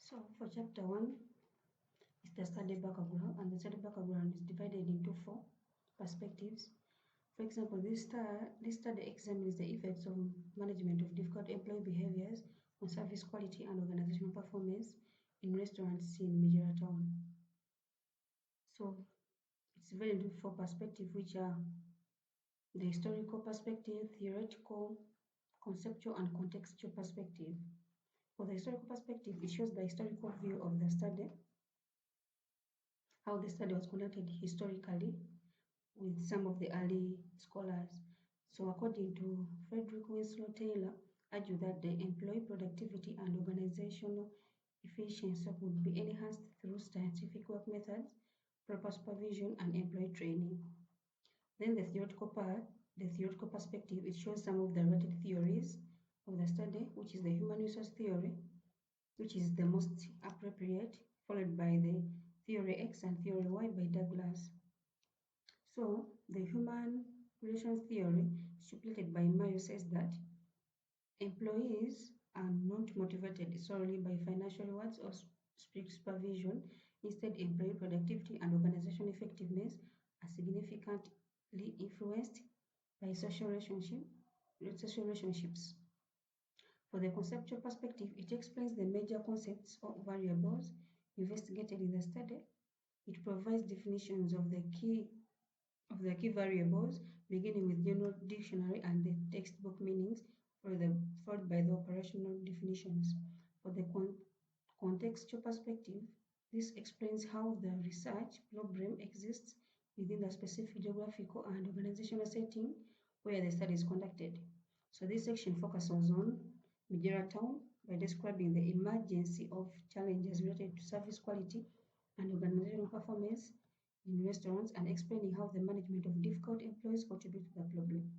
So for chapter 1 is the study background, and the study background is divided into 4 perspectives. For example, this study examines the effects of management of difficult employee behaviors on service quality and organizational performance in restaurants in Migera Town. So it's divided into 4 perspectives, which are the historical perspective, theoretical, conceptual, and contextual perspective. For the historical perspective, it shows the historical view of the study, how the study was conducted historically with some of the early scholars. So according to Frederick Winslow Taylor, argued that the employee productivity and organizational efficiency would be enhanced through scientific work methods, proper supervision, and employee training. Then the theoretical perspective, it shows some of the related theories of the study, which is the human resource theory, which is the most appropriate, followed by the theory X and theory Y by Douglas. So the human relations theory, stipulated by Mayo, says that employees are not motivated solely by financial rewards or strict supervision. Instead, employee productivity and organizational effectiveness are significantly influenced by social relationships. For the conceptual perspective, it explains the major concepts or variables investigated in the study. It provides definitions of the key variables, beginning with general dictionary and the textbook meanings, followed by the operational definitions. For the contextual perspective, this explains how the research problem exists within the specific geographical and organizational setting where the study is conducted. So this section focuses on Migera Town by describing the emergency of challenges related to service quality and organizational performance in restaurants and explaining how the management of difficult employees contribute to the problem.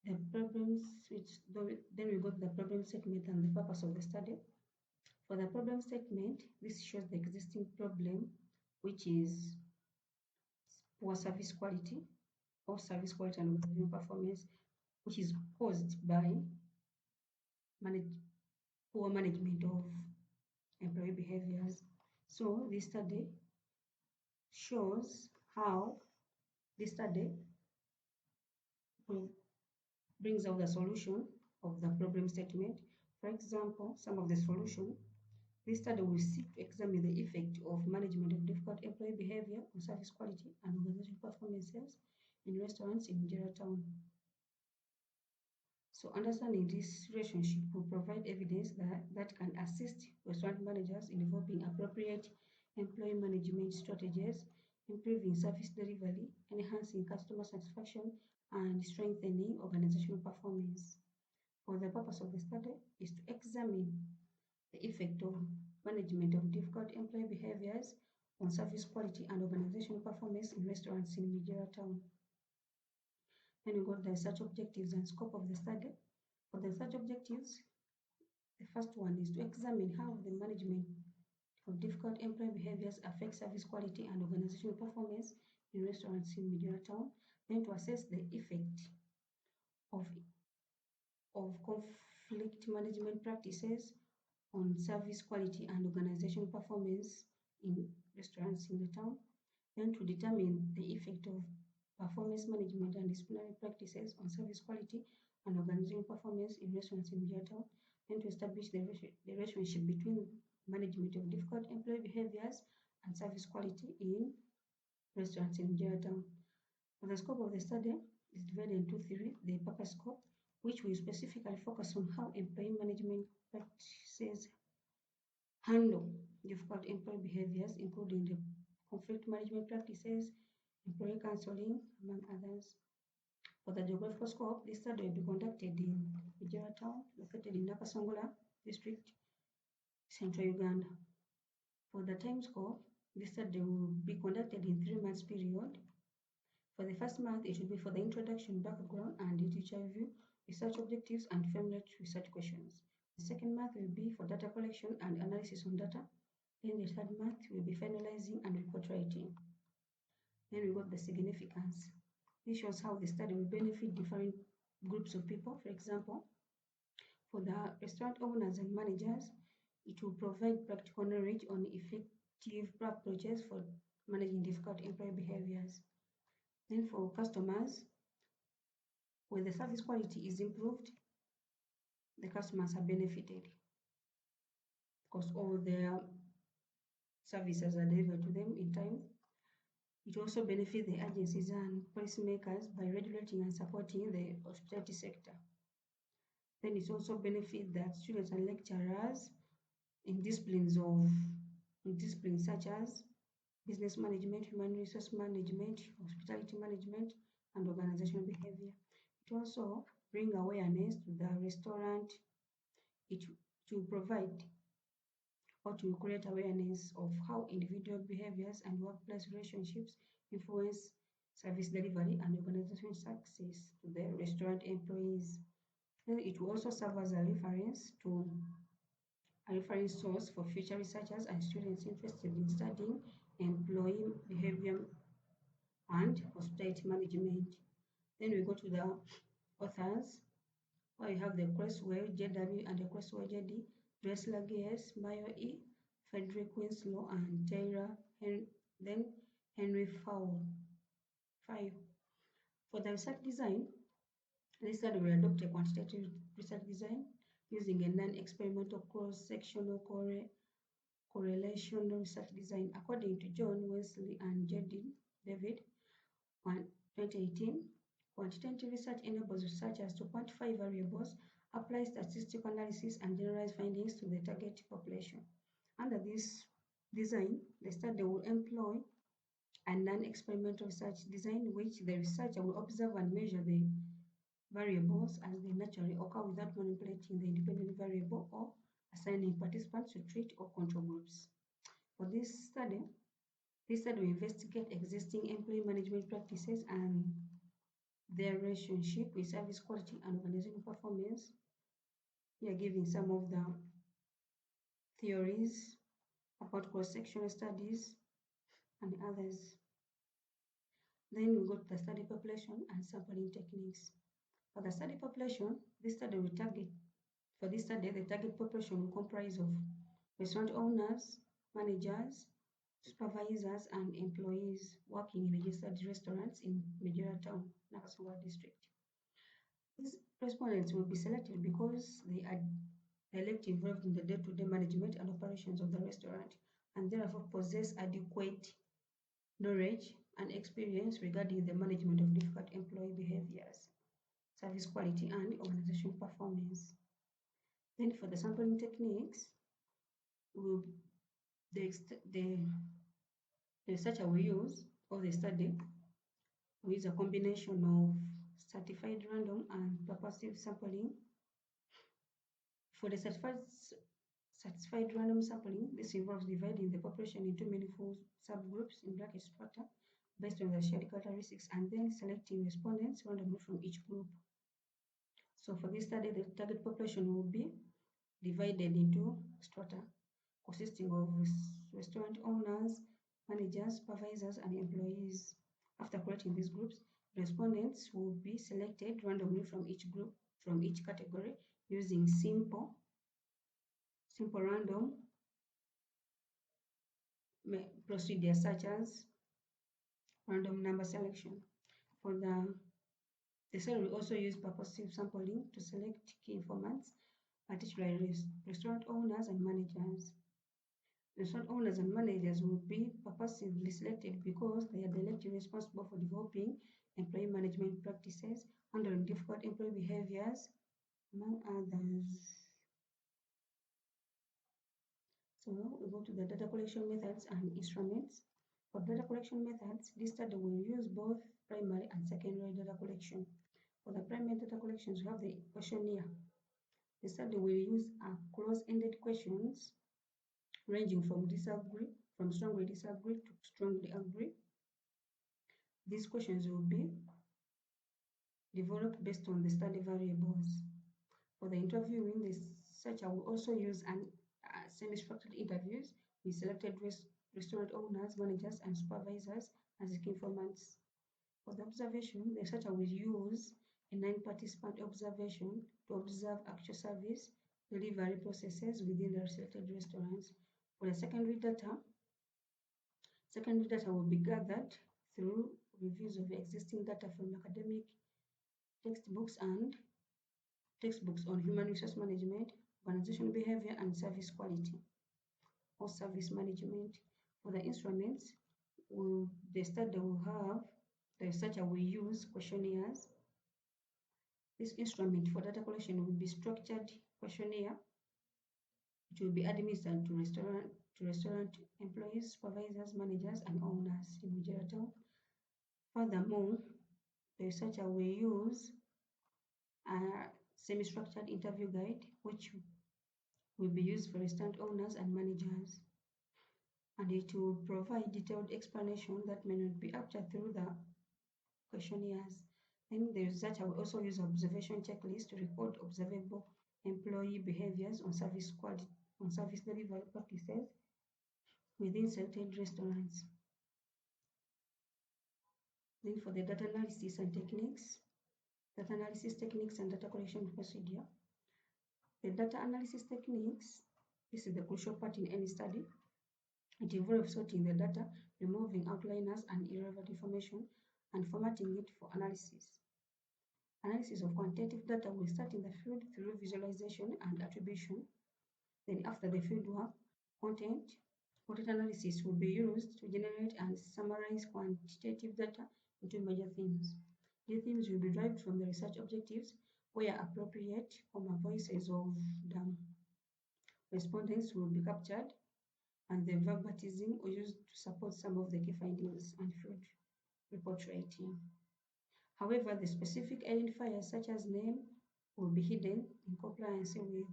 The problems, then we got the problem statement and the purpose of the study. For the problem statement, this shows the existing problem, which is poor service quality and organizational performance, which is caused by poor management of employee behaviors. So this study shows how this study brings out the solution of the problem statement. For example, some of the solution. This study will seek to examine the effect of management of difficult employee behavior on service quality and organizational performances in restaurants in Migera Town. So understanding this relationship will provide evidence that can assist restaurant managers in developing appropriate employee management strategies, improving service delivery, enhancing customer satisfaction, and strengthening organizational performance. For the purpose of the study is to examine the effect of management of difficult employee behaviors on service quality and organizational performance in restaurants in Migera Town. Then we got the research objectives and scope of the study. For the research objectives, the first one is to examine how the management of difficult employee behaviors affects service quality and organizational performance in restaurants in Migera Town. Then to assess the effect of conflict management practices on service quality and organizational performance in restaurants in the town. Then to determine the effect of performance management and disciplinary practices on service quality and organizational performance in restaurants in Migera Town. Then to establish the relationship between management of difficult employee behaviors and service quality in restaurants in Migera Town. The scope of the study is divided into 3. The purpose scope, which will specifically focus on how employee management practices handle difficult employee behaviors, including the conflict management practices, employee counseling, among others. For the geographical scope, this study will be conducted in Migera Town, located in Nakasongola District, Central Uganda. For the time scope, this study will be conducted in 3 months period. For the first month, it will be for the introduction, background, and literature review, research objectives, and formulate research questions. The second month will be for data collection and analysis on data. Then the third month will be finalizing and report writing. Then we got the significance. This shows how the study will benefit different groups of people. For example, for the restaurant owners and managers, it will provide practical knowledge on effective approaches for managing difficult employee behaviors. Then for customers, when the service quality is improved, the customers are benefited because all their services are delivered to them in time. It also benefits the agencies and policymakers by regulating and supporting the hospitality sector. Then it also benefits the students and lecturers in disciplines such as business management, human resource management, hospitality management, and organizational behavior. It also brings awareness to the restaurant. It will provide or to create awareness of how individual behaviors and workplace relationships influence service delivery and organizational success to the restaurant employees. Then it will also serve as a reference source for future researchers and students interested in studying employee behavior and hospitality management. Then we go to the authors, where you have the Creswell JW and the Creswell JD, Dressler Gears, Mayo E, Frederick Winslow, and Taylor, then Henry Fowle. For the research design, this study will adopt a quantitative research design using a non-experimental cross-sectional correlational research design. According to John Wesley and J.D. David, 2018, quantitative research enables researchers to quantify variables, apply statistical analysis, and generalize findings to the target population. Under this design, the study will employ a non-experimental research design, which the researcher will observe and measure the variables as they naturally occur without manipulating the independent variable or assigning participants to treat or control groups. For this study will investigate existing employee management practices and their relationship with service quality and organizational performance. We are giving some of the theories about cross-sectional studies and others. Then we go to the study population and sampling techniques. For the study population, the target population will comprise of restaurant owners, managers, supervisors, and employees working in registered restaurants in Majora Town, Nakasongola district. These respondents will be selected because they are directly involved in the day-to-day management and operations of the restaurant and therefore possess adequate knowledge and experience regarding the management of difficult employee behaviors, service quality, and organizational performance. Then for the sampling techniques, the researcher will use, or the study will use a combination of certified random and purposive sampling. For the certified random sampling, this involves dividing the population into meaningful subgroups in bracket strata based on the shared characteristics and then selecting respondents randomly from each group. So for this study, the target population will be divided into strata consisting of restaurant owners, managers, supervisors, and employees. After creating these groups, respondents will be selected randomly from each group, from each category, using simple random procedures such as random number selection. For the study will also use purposive sampling to select key informants, particularly restaurant owners and managers. Restaurant owners and managers will be purposely selected because they are directly responsible for developing employee management practices, handling difficult employee behaviors, among others. So we go to the data collection methods and instruments. For data collection methods, this study will use both primary and secondary data collection. For the primary data collections, we have the questionnaire. The study will use close-ended questions ranging from strongly disagree to strongly agree. These questions will be developed based on the study variables. For the interviewing, the researcher will also use semi-structured interviews with selected restaurant owners, managers, and supervisors as key informants. For the observation, the researcher will use a non-participant observation to observe actual service delivery processes within the selected restaurants. For the secondary data will be gathered through reviews of existing data from academic textbooks on human resource management, organizational behavior, and service quality or service management. For the instruments, the researcher will use questionnaires. This instrument for data collection will be structured questionnaire, which will be administered to restaurant employees, supervisors, managers, and owners in Gujarat. Furthermore, the researcher will use a semi-structured interview guide, which will be used for restaurant owners and managers, and it will provide detailed explanation that may not be captured through the questionnaires. Then the researcher will also use observation checklist to record observable employee behaviors on service delivery practices within selected restaurants. Then for the data analysis and techniques, data analysis techniques and data collection procedure. The data analysis techniques, this is the crucial part in any study. It involves sorting the data, removing outliers and irrelevant information, and formatting it for analysis. Analysis of quantitative data will start in the field through visualization and attribution. Then after the fieldwork, content analysis will be used to generate and summarize quantitative data into major themes. The themes will be derived from the research objectives, where appropriate, voices of the respondents will be captured, and the verbatim or used to support some of the key findings and field report writing. However, the specific identifiers such as name will be hidden in compliance with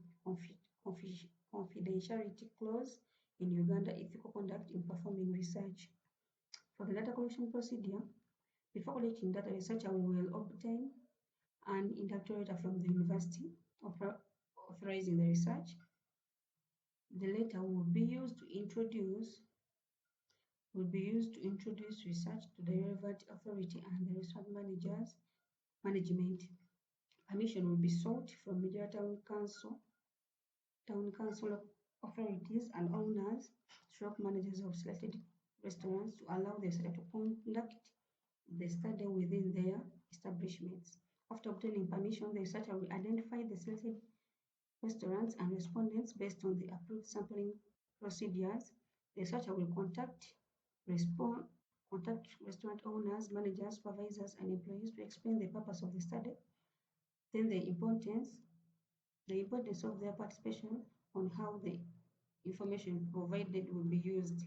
confidentiality clause in Uganda ethical conduct in performing research. For the data collection procedure, before collecting data, researcher will obtain an inductor letter from the university authorizing the research. The letter will be used to introduce research to the relevant authority and the research management. Permission will be sought from major town council authorities and owners, shop managers of selected restaurants to allow the researcher to conduct the study within their establishments. After obtaining permission, the researcher will identify the selected restaurants and respondents based on the approved sampling procedures. The researcher will contact restaurant owners, managers, supervisors, and employees to explain the purpose of the study, then the importance of their participation, on how the information provided will be used.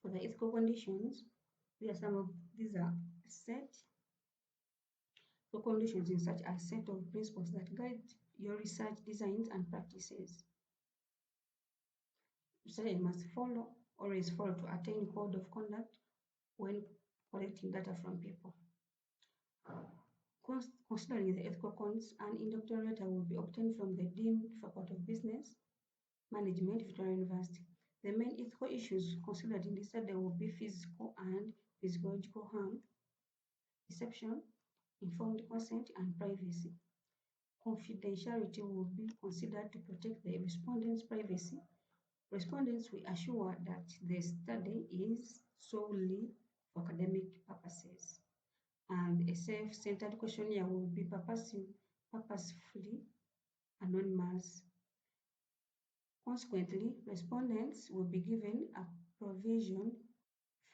For the ethical conditions, these are set. The conditions in such a set of principles that guide your research designs and practices. Researchers must always follow to attain code of conduct when collecting data from people. Considering the ethical cons, an inductor letter will be obtained from the deemed Faculty of Business Management, Victoria University. The main ethical issues considered in this study will be physical and physiological harm, deception, informed consent, and privacy. Confidentiality will be considered to protect the respondents' privacy. Respondents will assure that the study is solely for academic purposes, and a self-centered questionnaire will be purposefully anonymous. Consequently, respondents will be given a provision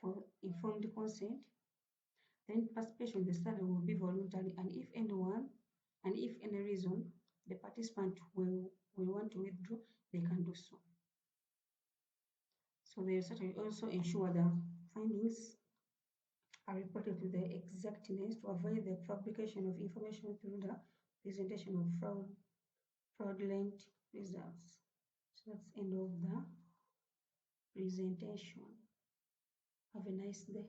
for informed consent. Then participation in the study will be voluntary, and if any reason the participant will want to withdraw, they can do so. So the researcher will also ensure the findings are reported to the exactness to avoid the fabrication of information through the presentation of fraudulent results. So that's the end of the presentation. Have a nice day.